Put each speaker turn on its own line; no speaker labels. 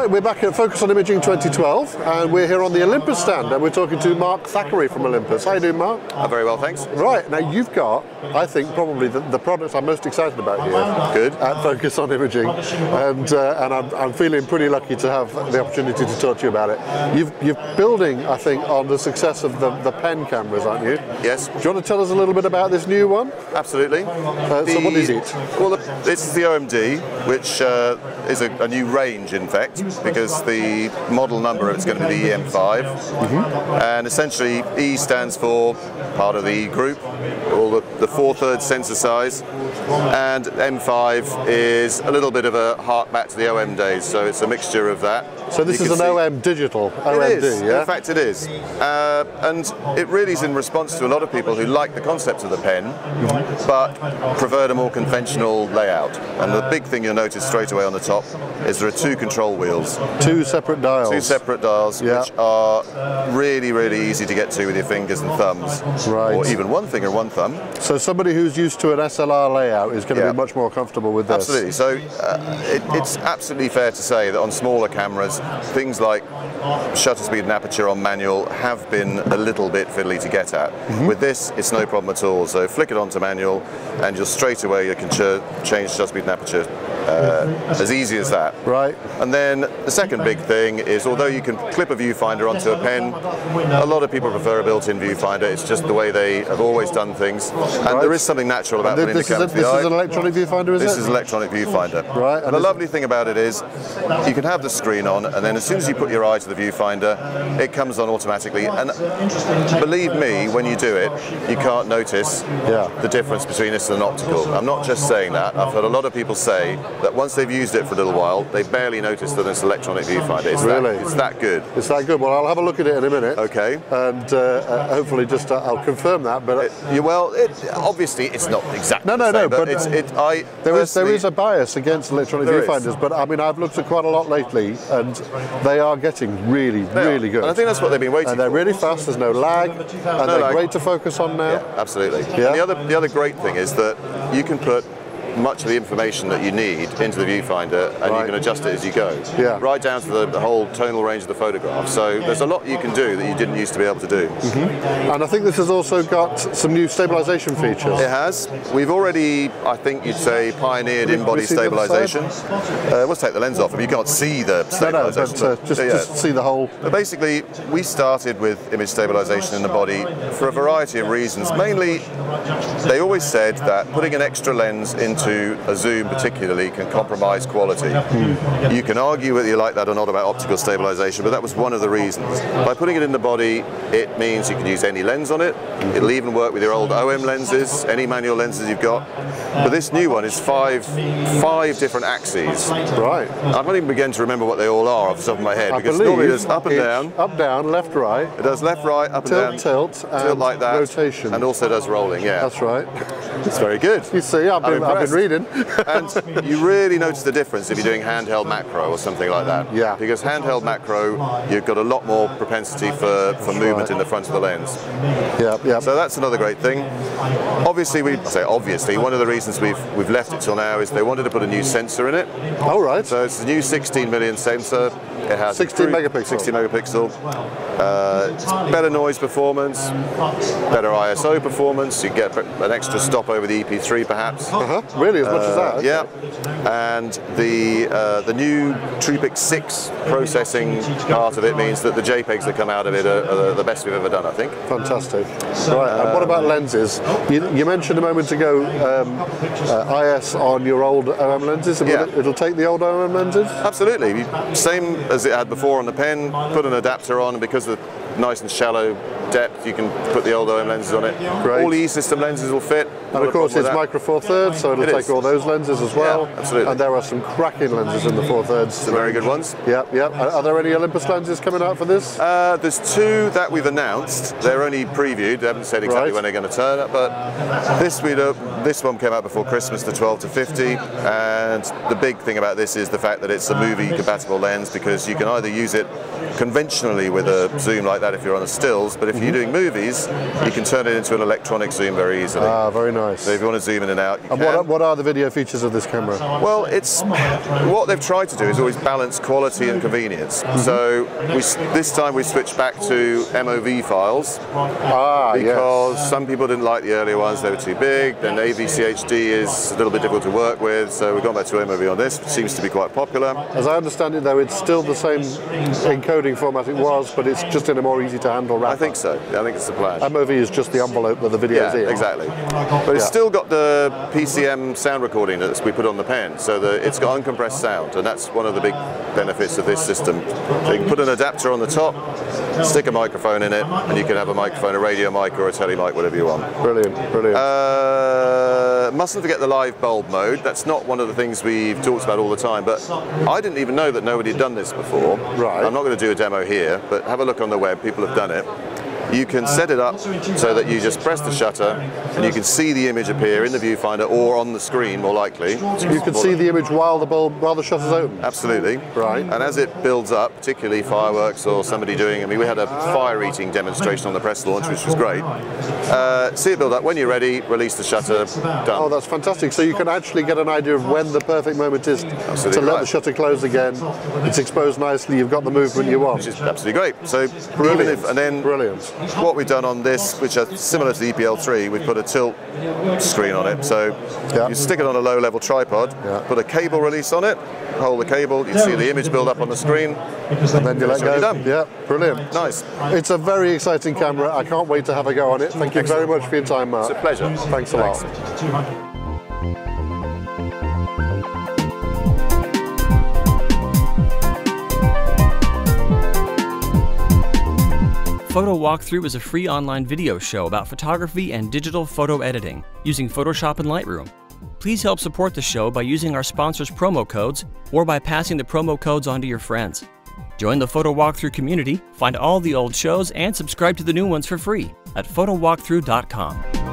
Right, we're back at Focus on Imaging 2012, and we're here on the Olympus stand, and we're talking to Mark Thackery from Olympus. How you doing, Mark?
Very well, thanks.
Right, now you've got, I think, probably the products I'm most excited about here.
Good.
At Focus on Imaging, and I'm feeling pretty lucky to have the opportunity to talk to you about it. You're building, I think, on the success of the pen cameras, aren't you?
Yes.
Do you want to tell us a little bit about this new one?
Absolutely.
So what is it?
Well, this is the OM-D, which is a new range, in fact, because the model number is going to be the E-M5, and essentially E stands for part of the E group, all the 4/3 sensor size, and M5 is a little bit of a hark back to the OM days, so it's a mixture of that.
So this is an OM digital OM-D,
it is.
yeah?
In fact it is, and it really is in response to a lot of people who like the concept of the pen, but preferred a more conventional layout. And the big thing you'll notice straight away on the top is there are two control wheels.
Two separate dials.
Two separate dials,
yeah,
which are really, really easy to get to with your fingers and thumbs.
Right.
Or even one finger and one thumb.
So somebody who's used to an SLR layout is going to be much more comfortable with this.
Absolutely. So it's absolutely fair to say that on smaller cameras, things like shutter speed and aperture on manual have been a little bit fiddly to get at. With this, it's no problem at all. So flick it onto manual, and you'll straight away you can change shutter speed and aperture as easy as that.
Right.
And then the second big thing is, although you can clip a viewfinder onto a pen, a lot of people prefer a built-in viewfinder. It's just the way they have always done things, and there is something natural about putting the camera to the eye.
This is an electronic viewfinder, is it?
This is an electronic viewfinder.
Right.
And the lovely thing about it is, you can have the screen on, and then as soon as you put your eye to the viewfinder, it comes on automatically. And believe me, when you do it, you can't notice the difference between this and an optical. I'm not just saying that. I've heard a lot of people say that once they've used it for a little while, they barely notice that it's an electronic viewfinder. It's it's that good.
It's that good. Well, I'll have a look at it in a minute.
Okay.
And hopefully just I'll confirm that. But
obviously it's not exactly
no,
the same,
but there is a bias against electronic viewfinders. But I mean, I've looked at quite a lot lately, and they are getting really good.
And I think that's what they've been waiting for.
And they're really fast. There's no lag, and they're great to focus on now.
Yeah, absolutely.
Yeah.
And the other great thing is that you can put much of the information that you need into the viewfinder, and you can adjust it as you go, right down to the whole tonal range of the photograph. So there's a lot you can do that you didn't used to be able to do.
And I think this has also got some new stabilization features.
It has. We've already, I think you'd say, pioneered in-body stabilization. Let's take the lens off. You can't see the stabilization.
But just see the whole.
But basically, we started with image stabilization in the body for a variety of reasons. Mainly, they always said that putting an extra lens into a zoom particularly can compromise quality. You can argue whether you like that or not about optical stabilization, but that was one of the reasons. By putting it in the body, it means you can use any lens on it. It'll even work with your old OM lenses, any manual lenses you've got. But this new one is five different axes.
Right.
I can't even begin to remember what they all are off the top of my head, because normally there's up and down.
Up, down, left, right.
It does left, right, up and down.
Tilt, and
like that.
Rotation.
And also does rolling, yeah.
That's right.
It's very good.
You see, I've been reading.
And you really notice the difference if you're doing handheld macro or something like that.
Yeah.
Because handheld macro, you've got a lot more propensity for movement in the front of the lens.
Yeah.
So that's another great thing. Obviously, one of the reasons we've left it till now is they wanted to put a new sensor in it.
Oh, right.
So it's a new 16 million sensor. It has
16 megapixel.
60 megapixel. It's better noise performance, better ISO performance. You get an extra stop over the EP3 perhaps.
Really, as much as that? Okay.
Yeah. And the new TruePic 6 processing part of it means that the JPEGs that come out of it are the best we've ever done, I think.
Fantastic. Right. And what about lenses? You mentioned a moment ago IS on your old OM lenses. It'll take the old OM lenses?
Absolutely. Same as it had before on the pen. Put an adapter on, and because of nice and shallow depth, you can put the old OM lenses on it.
Great.
All the E-system lenses will fit.
And of course it's micro 4/3, so it'll take all those lenses as well.
Yeah, absolutely.
And there are some cracking lenses in the 4/3.
Some very good ones.
Yep. Are there any Olympus lenses coming out for this?
There's two that we've announced. They're only previewed. They haven't said exactly when they're going to turn up, but this one came out before Christmas, the 12 to 50, and the big thing about this is the fact that it's a movie compatible lens, because because you can either use it conventionally with a zoom like that if you're on the stills, but if you're doing movies, you can turn it into an electronic zoom very easily.
Ah, very nice.
So if you want to zoom in and out, you
and
can.
What are the video features of this camera?
Well, what they've tried to do is always balance quality and convenience. So this time we switched back to MOV files because some people didn't like the earlier ones, they were too big. Then AVCHD is a little bit difficult to work with, so we've gone back to MOV on this, which seems to be quite popular.
As I understand it though, it's still the same encoding format it was, but it's just in a more easy to handle wrapper.
I think so. I think it's the plan.
MOV is just the envelope that the video's in.
Exactly. But it's still got the PCM sound recording that we put on the pen, so it's got uncompressed sound, and that's one of the big benefits of this system. So you can put an adapter on the top, stick a microphone in it, and you can have a microphone, a radio mic or a tele mic, whatever you want.
Brilliant, brilliant.
Mustn't forget the live bulb mode. That's not one of the things we've talked about all the time, but I didn't even know that nobody had done this before.
Right.
I'm not going to do a demo here, but have a look on the web, people have done it. You can set it up so that you just press the shutter and you can see the image appear in the viewfinder or on the screen, more likely.
You can see the image while the shutter's open?
Absolutely.
Right.
And as it builds up, particularly fireworks or somebody doing, I mean, we had a fire eating demonstration on the press launch, which was great. See it build up. When you're ready, release the shutter, done.
Oh, that's fantastic. So you can actually get an idea of when the perfect moment is to let the shutter close again. It's exposed nicely, you've got the movement you want.
Which is absolutely great. So
Brilliant.
Brilliant. What we've done on this, which are similar to the EPL3, we've put a tilt screen on it. So you stick it on a low level tripod, put a cable release on it, hold the cable, you see the image build up on the screen,
and then you let go.
Done.
Yeah, brilliant.
Nice.
It's a very exciting camera. I can't wait to have a go on it. Thank you very much for your time, Mark.
It's a pleasure.
Thanks a lot.
Photo Walkthrough is a free online video show about photography and digital photo editing using Photoshop and Lightroom. Please help support the show by using our sponsors' promo codes or by passing the promo codes on to your friends. Join the Photo Walkthrough community, find all the old shows, and subscribe to the new ones for free at photowalkthrough.com.